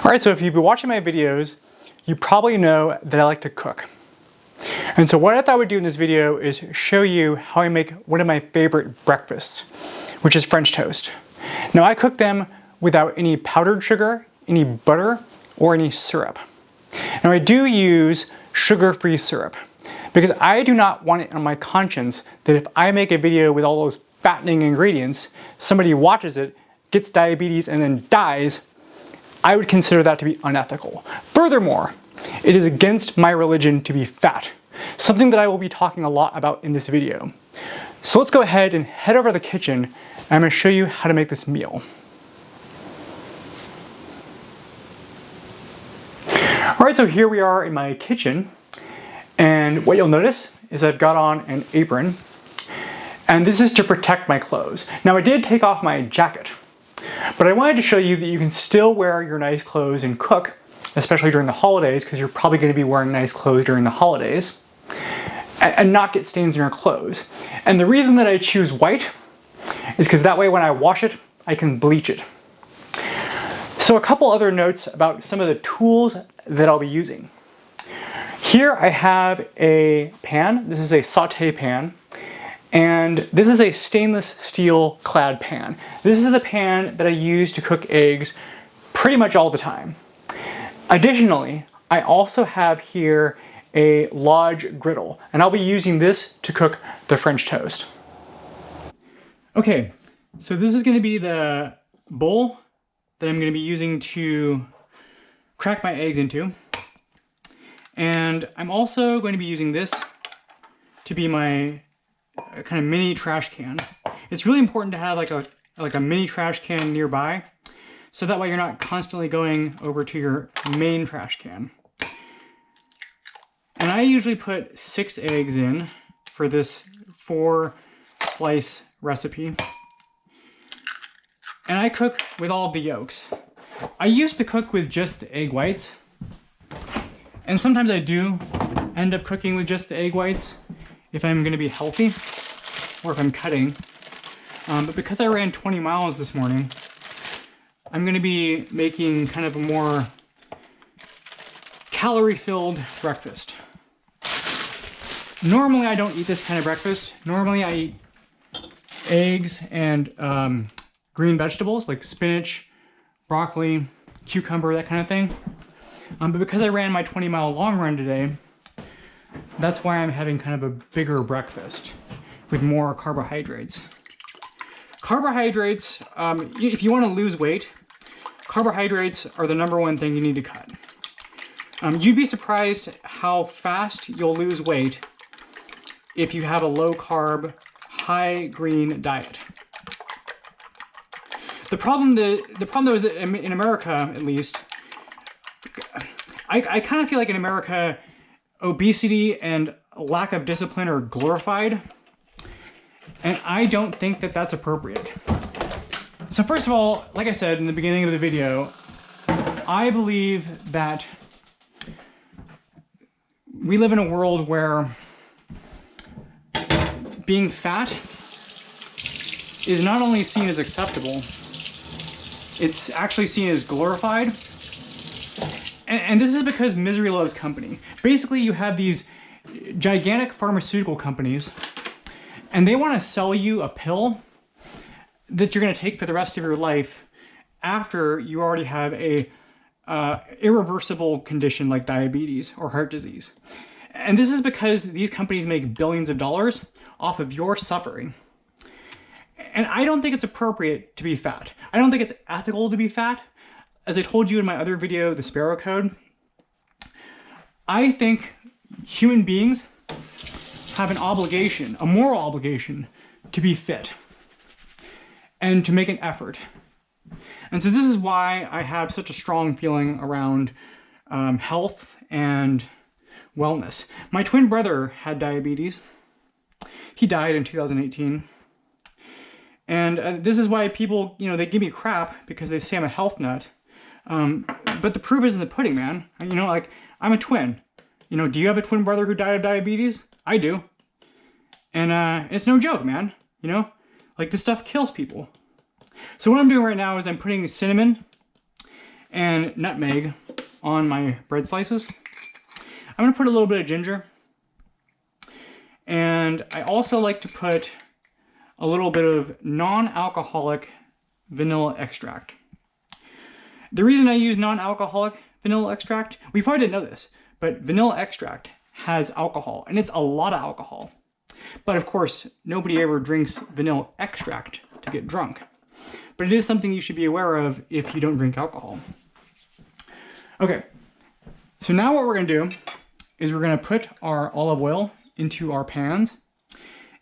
Alright, so if you've been watching my videos, you probably know that I like to cook. And so what I thought I would do in this video is show you how I make one of my favorite breakfasts, which is French toast. Now I cook them without any powdered sugar, any butter, or any syrup. Now I do use sugar-free syrup because I do not want it on my conscience that if I make a video with all those fattening ingredients, somebody watches it, gets diabetes, and then dies. I would consider that to be unethical. Furthermore, it is against my religion to be fat, something that I will be talking a lot about in this video. So let's go ahead and head over to the kitchen, and I'm going to show you how to make this meal. Alright, so here we are in my kitchen, and what you'll notice is I've got on an apron, and this is to protect my clothes. Now I did take off my jacket, but I wanted to show you that you can still wear your nice clothes and cook, especially during the holidays, because you're probably going to be wearing nice clothes during the holidays, and not get stains in your clothes. And the reason that I choose white is because that way when I wash it, I can bleach it. So a couple other notes about some of the tools that I'll be using. Here I have a pan. This is a saute pan. And this is a stainless steel clad pan. This is the pan that I use to cook eggs pretty much all the time. Additionally, I also have here a large griddle, and I'll be using this to cook the French toast. Okay, so this is going to be the bowl that I'm going to be using to crack my eggs into. And I'm also going to be using this to be my kind of mini trash can. It's really important to have like a mini trash can nearby, so that way you're not constantly going over to your main trash can. And I usually put 6 eggs in for this 4 slice recipe. And I cook with all of the yolks. I used to cook with just the egg whites, and sometimes I do end up cooking with just the egg whites if I'm going to be healthy or if I'm cutting. But because I ran 20 miles this morning, I'm going to be making kind of a more calorie-filled breakfast. Normally I don't eat this kind of breakfast. Normally I eat eggs and green vegetables like spinach, broccoli, cucumber, that kind of thing. But because I ran my 20-mile long run today, that's why I'm having kind of a bigger breakfast with more carbohydrates. Carbohydrates, if you want to lose weight, carbohydrates are the #1 thing you need to cut. You'd be surprised how fast you'll lose weight if you have a low-carb, high-green diet. The problem though is that in America, at least, I kind of feel like in America, obesity and lack of discipline are glorified, and I don't think that that's appropriate. So first of all, like I said in the beginning of the video, I believe that we live in a world where being fat is not only seen as acceptable, it's actually seen as glorified. And this is because misery loves company. Basically, you have these gigantic pharmaceutical companies, and they want to sell you a pill that you're going to take for the rest of your life after you already have a irreversible condition like diabetes or heart disease. And this is because these companies make billions of dollars off of your suffering. And I don't think it's appropriate to be fat. I don't think it's ethical to be fat. As I told you in my other video, the Sparrow Code, I think human beings have an obligation, a moral obligation, to be fit and to make an effort. And so this is why I have such a strong feeling around health and wellness. My twin brother had diabetes. He died in 2018. And this is why people, they give me crap because they say I'm a health nut. But the proof is in the pudding, man. Like, I'm a twin. Do you have a twin brother who died of diabetes? I do. And it's no joke, man. Like, this stuff kills people. So what I'm doing right now is I'm putting cinnamon and nutmeg on my bread slices. I'm gonna put a little bit of ginger. And I also like to put a little bit of non-alcoholic vanilla extract. The reason I use non-alcoholic vanilla extract, we probably didn't know this, but vanilla extract has alcohol, and it's a lot of alcohol. But of course, nobody ever drinks vanilla extract to get drunk. But it is something you should be aware of if you don't drink alcohol. Okay, so now what we're gonna do is we're gonna put our olive oil into our pans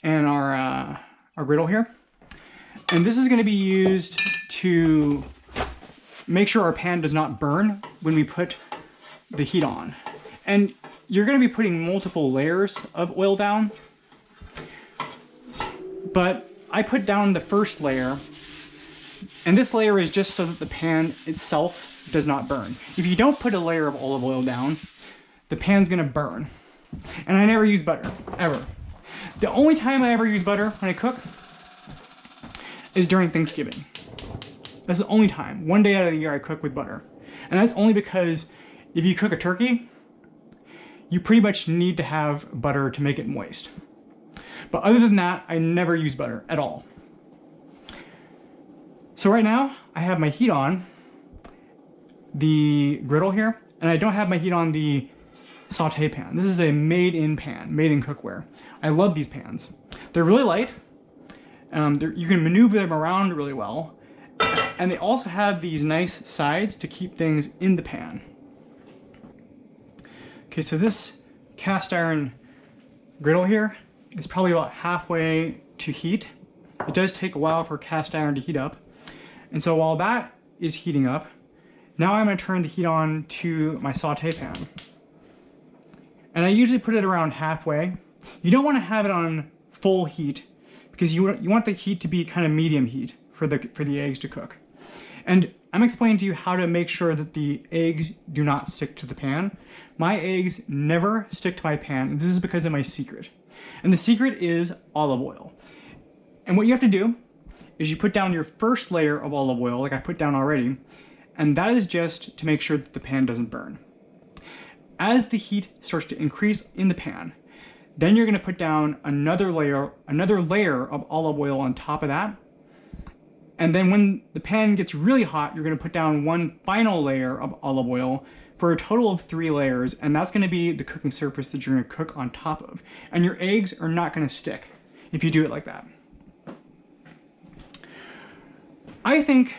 and our griddle here. And this is gonna be used to make sure our pan does not burn when we put the heat on. And you're gonna be putting multiple layers of oil down, but I put down the first layer, and this layer is just so that the pan itself does not burn. If you don't put a layer of olive oil down, the pan's gonna burn. And I never use butter, ever. The only time I ever use butter when I cook is during Thanksgiving. That's the only time. One day out of the year I cook with butter. And that's only because if you cook a turkey, you pretty much need to have butter to make it moist. But other than that, I never use butter at all. So right now, I have my heat on the griddle here, and I don't have my heat on the saute pan. This is a made-in pan, made-in cookware. I love these pans. They're really light. You can maneuver them around really well. And they also have these nice sides to keep things in the pan. Okay, so this cast iron griddle here is probably about halfway to heat. It does take a while for cast iron to heat up. And so while that is heating up, now I'm gonna turn the heat on to my saute pan. And I usually put it around halfway. You don't wanna have it on full heat because you want the heat to be kind of medium heat for the eggs to cook. And I'm explaining to you how to make sure that the eggs do not stick to the pan. My eggs never stick to my pan, and this is because of my secret. And the secret is olive oil. And what you have to do is you put down your first layer of olive oil, like I put down already, and that is just to make sure that the pan doesn't burn. As the heat starts to increase in the pan, then you're gonna put down another layer of olive oil on top of that. And then when the pan gets really hot, you're gonna put down one final layer of olive oil for a total of 3 layers, and that's gonna be the cooking surface that you're gonna cook on top of. And your eggs are not gonna stick if you do it like that. I think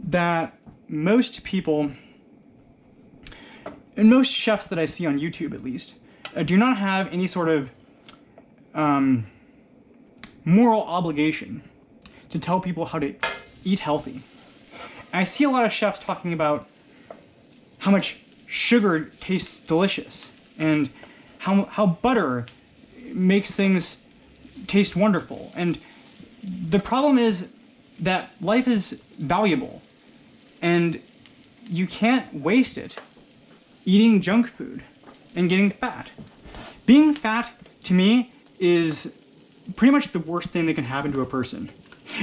that most people, and most chefs that I see on YouTube at least, do not have any sort of moral obligation to tell people how to eat healthy. And I see a lot of chefs talking about how much sugar tastes delicious and how butter makes things taste wonderful. And the problem is that life is valuable and you can't waste it eating junk food and getting fat. Being fat, to me, is pretty much the worst thing that can happen to a person.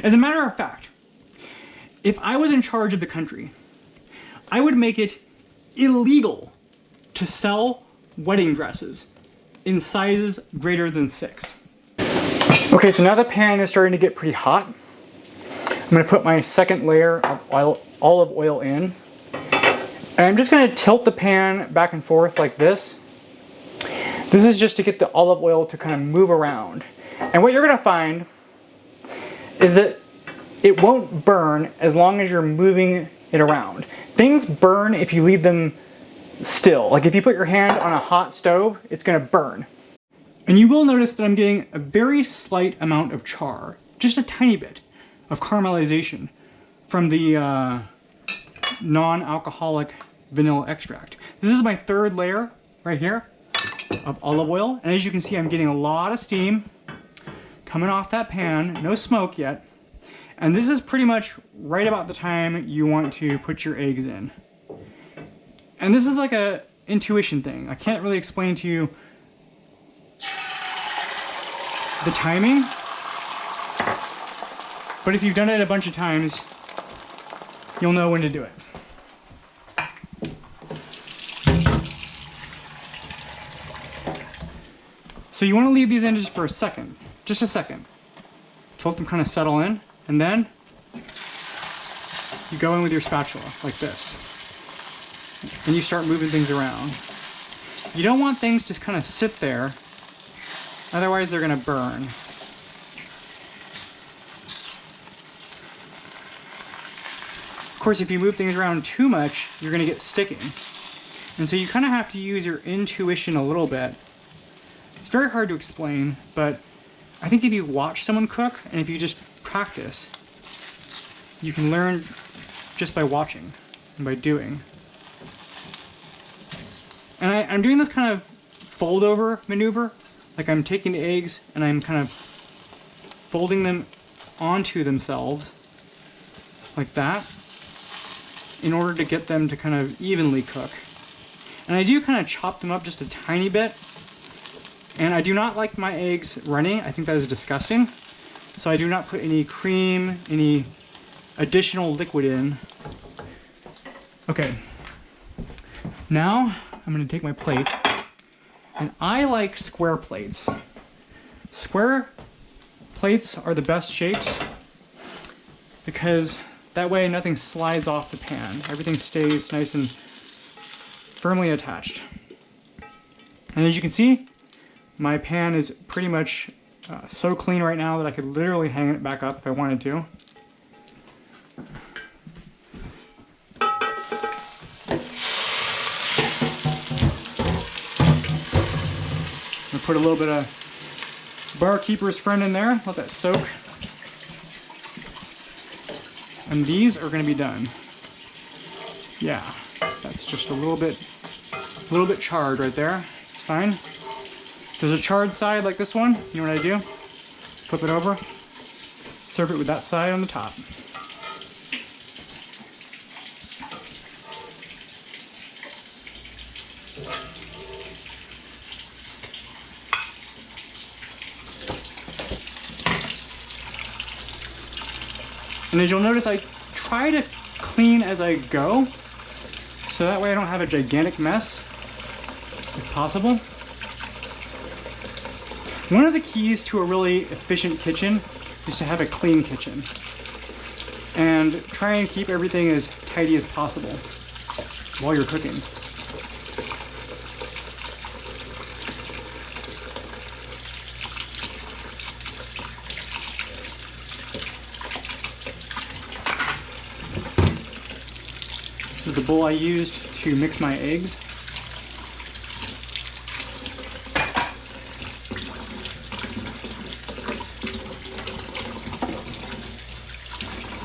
As a matter of fact, if I was in charge of the country, I would make it illegal to sell wedding dresses in sizes greater than 6. Okay, so now the pan is starting to get pretty hot. I'm gonna put my second layer of olive oil in. And I'm just gonna tilt the pan back and forth like this. This is just to get the olive oil to kind of move around. And what you're gonna find is that it won't burn as long as you're moving it around. Things burn if you leave them still. Like if you put your hand on a hot stove, it's gonna burn. And you will notice that I'm getting a very slight amount of char, just a tiny bit of caramelization from the non-alcoholic vanilla extract. This is my third layer right here of olive oil. And as you can see, I'm getting a lot of steam coming off that pan, no smoke yet. And this is pretty much right about the time you want to put your eggs in. And this is like a intuition thing. I can't really explain to you the timing, but if you've done it a bunch of times, you'll know when to do it. So you want to leave these in just for a second, just a second, to let them kind of settle in, and then you go in with your spatula like this, and you start moving things around. You don't want things to kind of sit there, otherwise they're going to burn. Of course, if you move things around too much, you're going to get sticking. And so you kind of have to use your intuition a little bit. It's very hard to explain, but I think if you watch someone cook and if you just practice, you can learn just by watching and by doing. And I'm doing this kind of fold over maneuver, like I'm taking the eggs and I'm kind of folding them onto themselves like that, in order to get them to kind of evenly cook. And I do kind of chop them up just a tiny bit. And I do not like my eggs runny. I think that is disgusting. So I do not put any cream, any additional liquid in. Okay. Now I'm going to take my plate. And I like square plates. Square plates are the best shapes because that way nothing slides off the pan. Everything stays nice and firmly attached. And as you can see, my pan is pretty much so clean right now that I could literally hang it back up if I wanted to. I'm gonna put a little bit of barkeeper's friend in there, let that soak. And these are going to be done. Yeah, that's just a little bit charred right there. It's fine. If there's a charred side like this one, you know what I do? Flip it over, serve it with that side on the top. And as you'll notice, I try to clean as I go, so that way I don't have a gigantic mess, if possible. One of the keys to a really efficient kitchen is to have a clean kitchen. And try and keep everything as tidy as possible while you're cooking. This is the bowl I used to mix my eggs.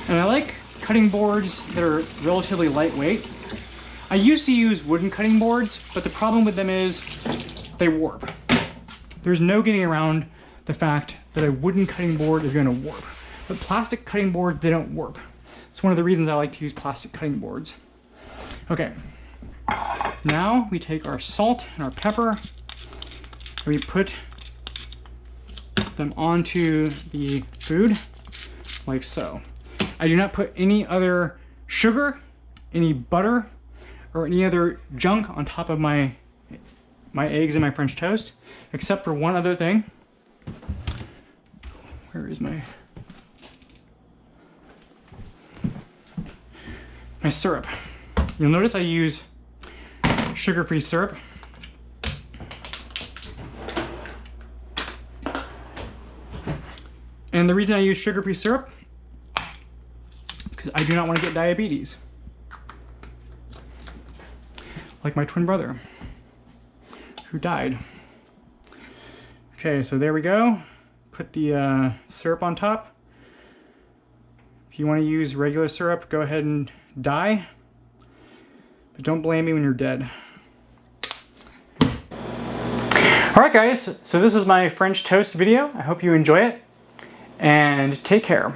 And I like cutting boards that are relatively lightweight. I used to use wooden cutting boards, but the problem with them is they warp. There's no getting around the fact that a wooden cutting board is going to warp. But plastic cutting boards, they don't warp. It's one of the reasons I like to use plastic cutting boards. Okay, now we take our salt and our pepper and we put them onto the food like so. I do not put any other sugar, any butter, or any other junk on top of my eggs and my French toast, except for one other thing. Where is my syrup? You'll notice I use sugar-free syrup. And the reason I use sugar-free syrup is because I do not want to get diabetes. Like my twin brother, who died. Okay, so there we go. Put the syrup on top. If you want to use regular syrup, go ahead and die. But don't blame me when you're dead. Alright guys, so this is my French toast video. I hope you enjoy it, and take care.